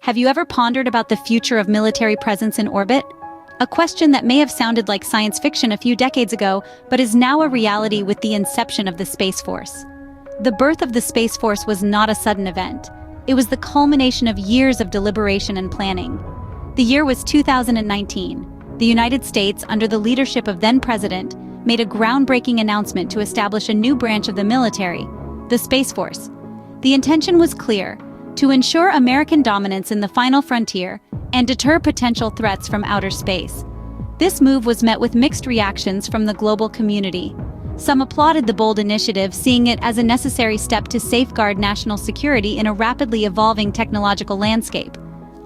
Have you ever pondered about the future of military presence in orbit? A question that may have sounded like science fiction a few decades ago, but is now a reality with the inception of the Space Force. The birth of the Space Force was not a sudden event. It was the culmination of years of deliberation and planning. The year was 2019. The United States, under the leadership of then-President, made a groundbreaking announcement to establish a new branch of the military, the Space Force. The intention was clear: to ensure American dominance in the final frontier and deter potential threats from outer space. This move was met with mixed reactions from the global community. Some applauded the bold initiative, seeing it as a necessary step to safeguard national security in a rapidly evolving technological landscape.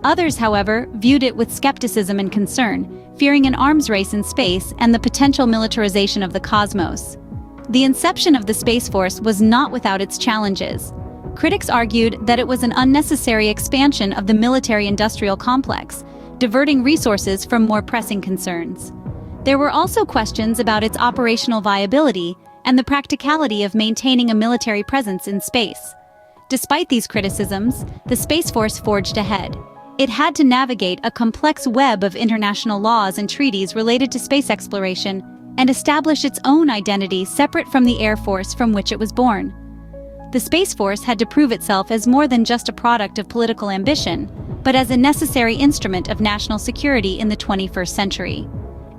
Others, however, viewed it with skepticism and concern, fearing an arms race in space and the potential militarization of the cosmos. The inception of the Space Force was not without its challenges. Critics argued that it was an unnecessary expansion of the military-industrial complex, diverting resources from more pressing concerns. There were also questions about its operational viability and the practicality of maintaining a military presence in space. Despite these criticisms, the Space Force forged ahead. It had to navigate a complex web of international laws and treaties related to space exploration and establish its own identity separate from the Air Force from which it was born. The Space Force had to prove itself as more than just a product of political ambition, but as a necessary instrument of national security in the 21st century.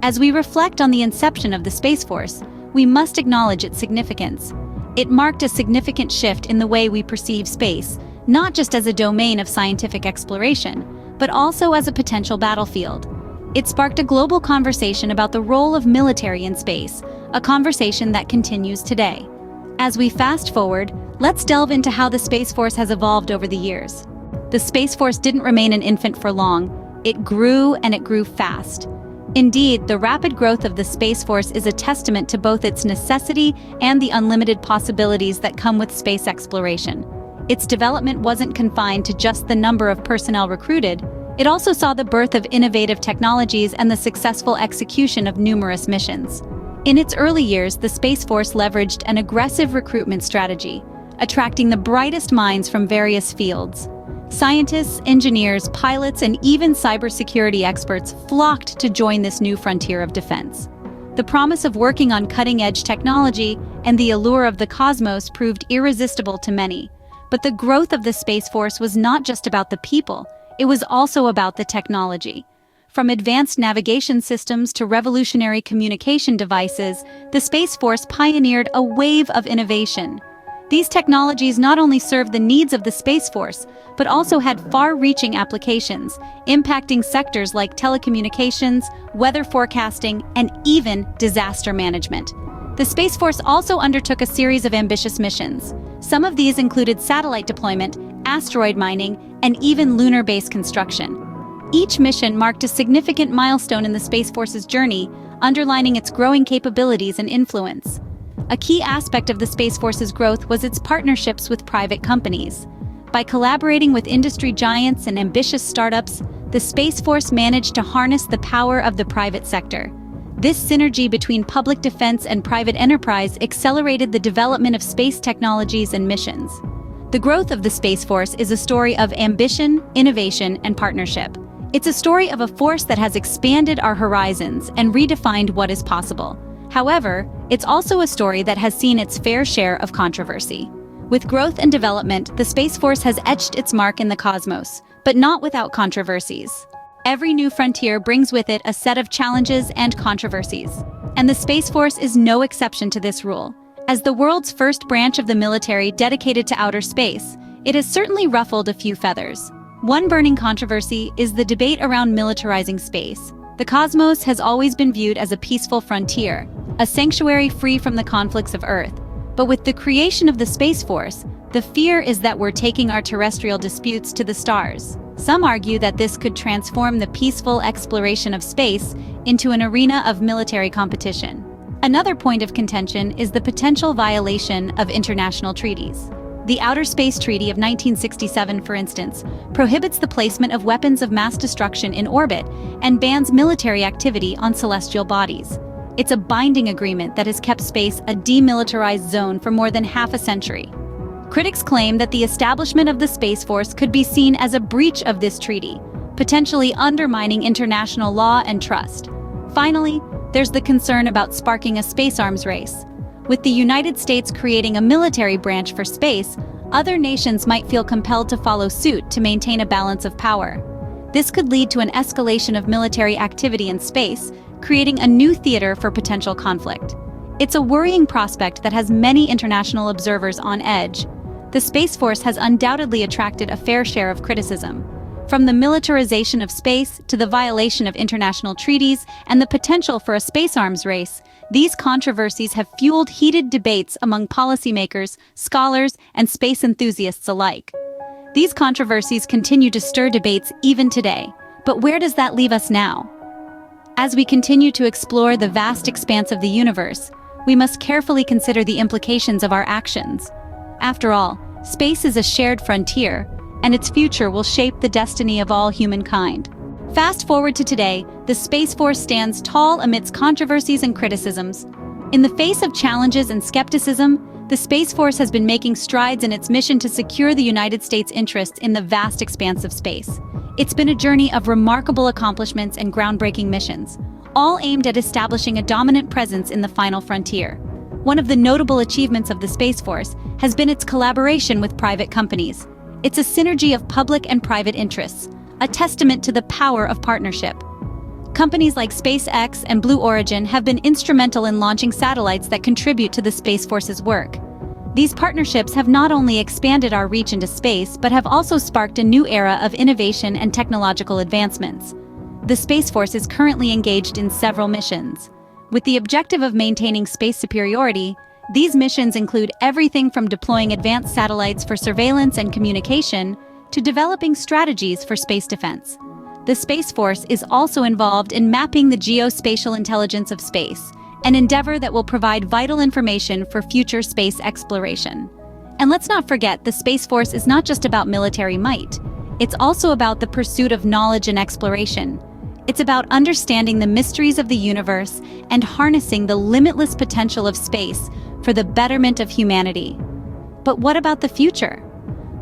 As we reflect on the inception of the Space Force, we must acknowledge its significance. It marked a significant shift in the way we perceive space, not just as a domain of scientific exploration, but also as a potential battlefield. It sparked a global conversation about the role of military in space, a conversation that continues today. As we fast forward, let's delve into how the Space Force has evolved over the years. The Space Force didn't remain an infant for long. It grew, and it grew fast. Indeed, the rapid growth of the Space Force is a testament to both its necessity and the unlimited possibilities that come with space exploration. Its development wasn't confined to just the number of personnel recruited. It also saw the birth of innovative technologies and the successful execution of numerous missions. In its early years, the Space Force leveraged an aggressive recruitment strategy, attracting the brightest minds from various fields. Scientists, engineers, pilots, and even cybersecurity experts flocked to join this new frontier of defense. The promise of working on cutting-edge technology and the allure of the cosmos proved irresistible to many. But the growth of the Space Force was not just about the people, it was also about the technology. From advanced navigation systems to revolutionary communication devices, the Space Force pioneered a wave of innovation. These technologies not only served the needs of the Space Force, but also had far-reaching applications, impacting sectors like telecommunications, weather forecasting, and even disaster management. The Space Force also undertook a series of ambitious missions. Some of these included satellite deployment, asteroid mining, and even lunar base construction. Each mission marked a significant milestone in the Space Force's journey, underlining its growing capabilities and influence. A key aspect of the Space Force's growth was its partnerships with private companies. By collaborating with industry giants and ambitious startups, the Space Force managed to harness the power of the private sector. This synergy between public defense and private enterprise accelerated the development of space technologies and missions. The growth of the Space Force is a story of ambition, innovation, and partnership. It's a story of a force that has expanded our horizons and redefined what is possible. However, it's also a story that has seen its fair share of controversy. With growth and development, the Space Force has etched its mark in the cosmos, but not without controversies. Every new frontier brings with it a set of challenges and controversies, and the Space Force is no exception to this rule. As the world's first branch of the military dedicated to outer space, it has certainly ruffled a few feathers. One burning controversy is the debate around militarizing space. The cosmos has always been viewed as a peaceful frontier, a sanctuary free from the conflicts of Earth. But with the creation of the Space Force, the fear is that we're taking our terrestrial disputes to the stars. Some argue that this could transform the peaceful exploration of space into an arena of military competition. Another point of contention is the potential violation of international treaties. The Outer Space Treaty of 1967, for instance, prohibits the placement of weapons of mass destruction in orbit and bans military activity on celestial bodies. It's a binding agreement that has kept space a demilitarized zone for more than half a century. Critics claim that the establishment of the Space Force could be seen as a breach of this treaty, potentially undermining international law and trust. Finally, there's the concern about sparking a space arms race. With the United States creating a military branch for space, other nations might feel compelled to follow suit to maintain a balance of power. This could lead to an escalation of military activity in space, creating a new theater for potential conflict. It's a worrying prospect that has many international observers on edge. The Space Force has undoubtedly attracted a fair share of criticism. From the militarization of space to the violation of international treaties and the potential for a space arms race, these controversies have fueled heated debates among policymakers, scholars, and space enthusiasts alike. These controversies continue to stir debates even today. But where does that leave us now? As we continue to explore the vast expanse of the universe, we must carefully consider the implications of our actions. After all, space is a shared frontier, and its future will shape the destiny of all humankind. Fast forward to today, the Space Force stands tall amidst controversies and criticisms. In the face of challenges and skepticism, the Space Force has been making strides in its mission to secure the United States' interests in the vast expanse of space. It's been a journey of remarkable accomplishments and groundbreaking missions, all aimed at establishing a dominant presence in the final frontier. One of the notable achievements of the Space Force has been its collaboration with private companies. It's a synergy of public and private interests, a testament to the power of partnership. Companies like SpaceX and Blue Origin have been instrumental in launching satellites that contribute to the Space Force's work. These partnerships have not only expanded our reach into space, but have also sparked a new era of innovation and technological advancements. The Space Force is currently engaged in several missions. With the objective of maintaining space superiority, these missions include everything from deploying advanced satellites for surveillance and communication to developing strategies for space defense. The Space Force is also involved in mapping the geospatial intelligence of space, an endeavor that will provide vital information for future space exploration. And let's not forget, the Space Force is not just about military might. It's also about the pursuit of knowledge and exploration. It's about understanding the mysteries of the universe and harnessing the limitless potential of space for the betterment of humanity. But what about the future?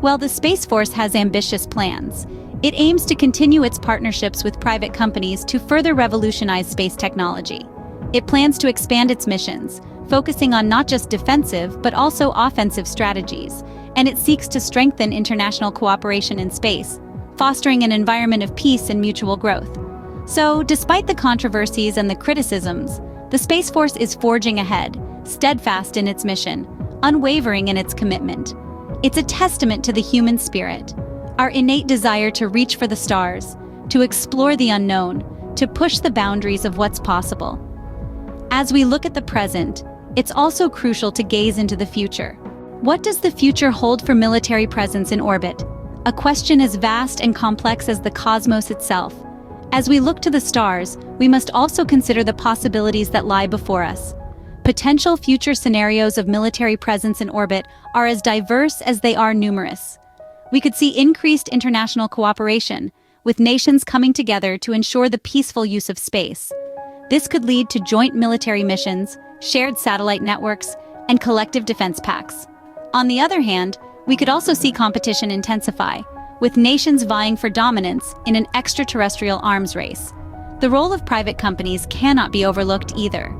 Well, the Space Force has ambitious plans. It aims to continue its partnerships with private companies to further revolutionize space technology. It plans to expand its missions, focusing on not just defensive but also offensive strategies, and it seeks to strengthen international cooperation in space, fostering an environment of peace and mutual growth. So, despite the controversies and the criticisms, the Space Force is forging ahead, steadfast in its mission, unwavering in its commitment. It's a testament to the human spirit, our innate desire to reach for the stars, to explore the unknown, to push the boundaries of what's possible. As we look at the present, it's also crucial to gaze into the future. What does the future hold for military presence in orbit? A question as vast and complex as the cosmos itself. As we look to the stars, we must also consider the possibilities that lie before us. Potential future scenarios of military presence in orbit are as diverse as they are numerous. We could see increased international cooperation, with nations coming together to ensure the peaceful use of space. This could lead to joint military missions, shared satellite networks, and collective defense pacts. On the other hand, we could also see competition intensify, with nations vying for dominance in an extraterrestrial arms race. The role of private companies cannot be overlooked either.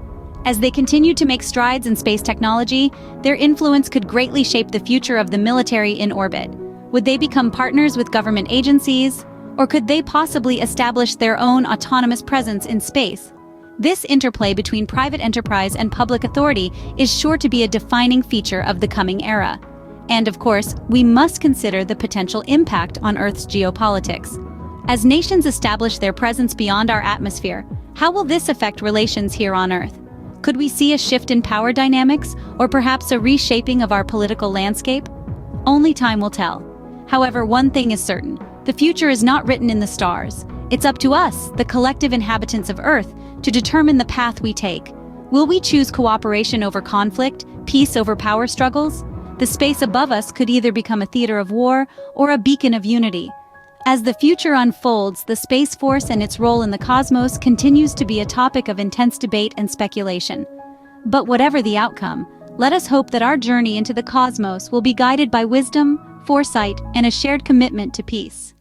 As they continue to make strides in space technology, their influence could greatly shape the future of the military in orbit. Would they become partners with government agencies, or could they possibly establish their own autonomous presence in space? This interplay between private enterprise and public authority is sure to be a defining feature of the coming era. And of course, we must consider the potential impact on Earth's geopolitics. As nations establish their presence beyond our atmosphere, how will this affect relations here on Earth? Could we see a shift in power dynamics, or perhaps a reshaping of our political landscape? Only time will tell. However, one thing is certain: the future is not written in the stars. It's up to us, the collective inhabitants of Earth, to determine the path we take. Will we choose cooperation over conflict, peace over power struggles? The space above us could either become a theater of war or a beacon of unity. As the future unfolds, the Space Force and its role in the cosmos continues to be a topic of intense debate and speculation. But whatever the outcome, Let us hope that our journey into the cosmos will be guided by wisdom, foresight, and a shared commitment to peace.